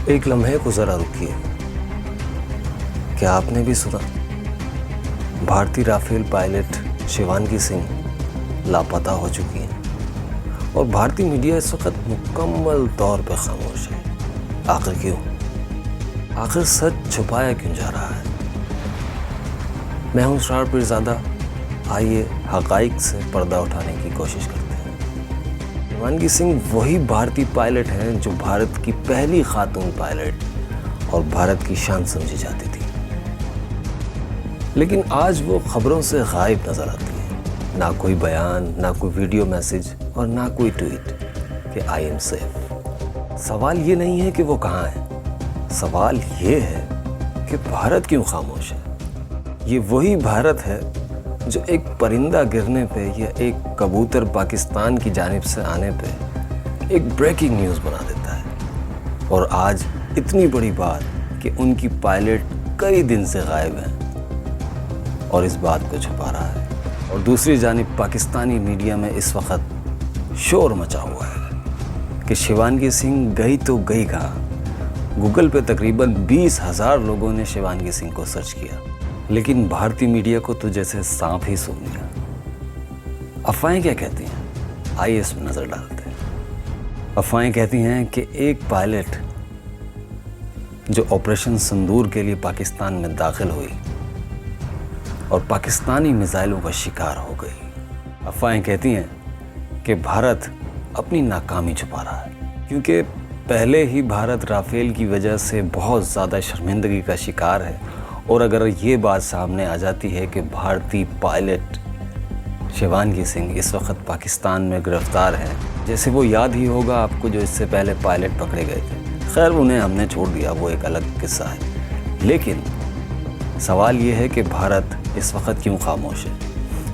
ایک لمحے کو ذرا رکیے. کیا آپ نے بھی سنا؟ بھارتی رافیل پائلٹ شیوانگی سنگھ لاپتہ ہو چکی ہیں اور بھارتی میڈیا اس وقت مکمل طور پہ خاموش ہے. آخر کیوں؟ آخر سچ چھپایا کیوں جا رہا ہے؟ میں ہوں اسرار پیرزادہ. آئیے حقائق سے پردہ اٹھانے کی کوشش کرتے ہیں. شیوانگی سنگھ وہی بھارتی پائلٹ ہیں جو بھارت کی پہلی خاتون پائلٹ اور بھارت کی شان سمجھی جاتی تھی، لیکن آج وہ خبروں سے غائب نظر آتی ہیں. نہ کوئی بیان، نہ کوئی ویڈیو میسج اور نہ کوئی ٹویٹ کہ آئی ایم سیف. سوال یہ نہیں ہے کہ وہ کہاں ہیں، سوال یہ ہے کہ بھارت کیوں خاموش ہے. یہ وہی بھارت ہے جو ایک پرندہ گرنے پہ یا ایک کبوتر پاکستان کی جانب سے آنے پہ ایک بریکنگ نیوز بنا دیتا ہے، اور آج اتنی بڑی بات کہ ان کی پائلٹ کئی دن سے غائب ہیں اور اس بات کو چھپا رہا ہے. اور دوسری جانب پاکستانی میڈیا میں اس وقت شور مچا ہوا ہے کہ شیوانگی سنگھ گئی تو گئی کہاں. گوگل پہ تقریباً 20,000 لوگوں نے شیوانگی سنگھ کو سرچ کیا، لیکن بھارتی میڈیا کو تو جیسے سانپ ہی سونگ لیا. افواہیں کیا کہتی ہیں؟ آئیے اس میں نظر ڈالتے ہیں. افواہیں کہتی ہیں کہ ایک پائلٹ جو آپریشن سندور کے لیے پاکستان میں داخل ہوئی اور پاکستانی میزائلوں کا شکار ہو گئی. افواہیں کہتی ہیں کہ بھارت اپنی ناکامی چھپا رہا ہے، کیونکہ پہلے ہی بھارت رافیل کی وجہ سے بہت زیادہ شرمندگی کا شکار ہے. اور اگر یہ بات سامنے آ جاتی ہے کہ بھارتی پائلٹ شیوانگی سنگھ اس وقت پاکستان میں گرفتار ہیں، جیسے وہ یاد ہی ہوگا آپ کو جو اس سے پہلے پائلٹ پکڑے گئے تھے. خیر انہیں ہم نے چھوڑ دیا، وہ ایک الگ قصہ ہے. لیکن سوال یہ ہے کہ بھارت اس وقت کیوں خاموش ہے؟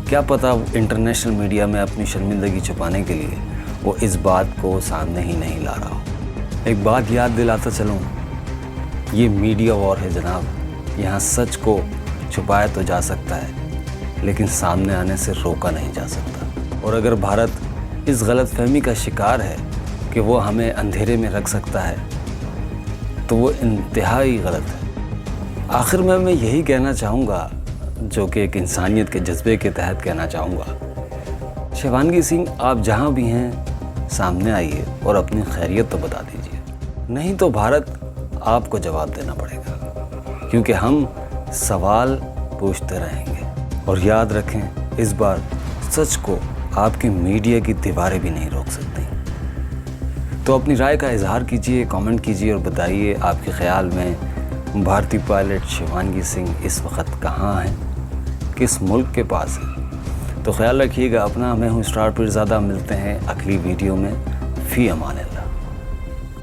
کیا پتہ انٹرنیشنل میڈیا میں اپنی شرمندگی چھپانے کے لیے وہ اس بات کو سامنے ہی نہیں لا رہا ہو. ایک بات یاد دلاتا چلوں، یہ میڈیا وار ہے جناب. یہاں سچ کو چھپایا تو جا سکتا ہے، لیکن سامنے آنے سے روکا نہیں جا سکتا. اور اگر بھارت اس غلط فہمی کا شکار ہے کہ وہ ہمیں اندھیرے میں رکھ سکتا ہے تو وہ انتہائی غلط ہے. آخر میں یہی کہنا چاہوں گا، جو کہ ایک انسانیت کے جذبے کے تحت کہنا چاہوں گا. شیوانگی سنگھ آپ جہاں بھی ہیں سامنے آئیے اور اپنی خیریت تو بتا دیجیے، نہیں تو بھارت آپ کو جواب دینا پڑے گا، کیونکہ ہم سوال پوچھتے رہیں گے. اور یاد رکھیں، اس بار سچ کو آپ کی میڈیا کی دیواریں بھی نہیں روک سکتی. تو اپنی رائے کا اظہار کیجیے، کامنٹ کیجیے اور بتائیے آپ کے خیال میں بھارتی پائلٹ شیوانگی سنگھ اس وقت کہاں ہیں، کس ملک کے پاس ہیں. تو خیال رکھیے گا اپنا. میں ہوں اسرار پیرزادہ. ملتے ہیں اگلی ویڈیو میں. فی امان اللہ.